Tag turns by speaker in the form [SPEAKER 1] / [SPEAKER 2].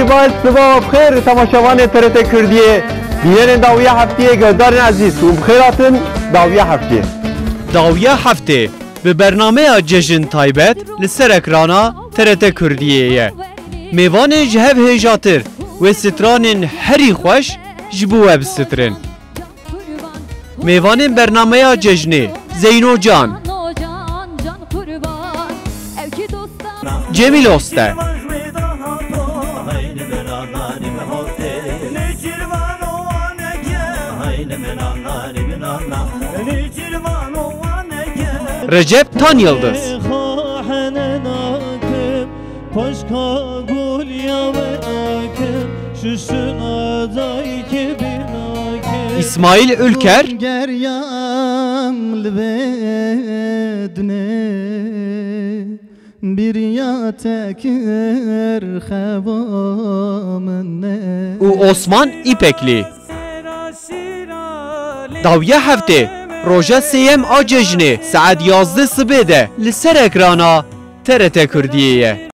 [SPEAKER 1] باید صبح بخیر تماشاوان TRT کردیه دیگر داویه هفتیه گردارن عزیز و بخیراتن داویه هفتیه
[SPEAKER 2] هفته به برنامه جشن تایبت لسر اکرانا TRT کردیه میوان جهب هیجاتر و ستران هری خوش جبو وب سترن میوان برنامه جشنه زینو جان جمیل استه رجب تان یلدز İsmail Ülker و Osman İpekli Dawiye hafte روژه سیم آججنه ساعت 11 صبح ده لسر اکرانا TRT کردیه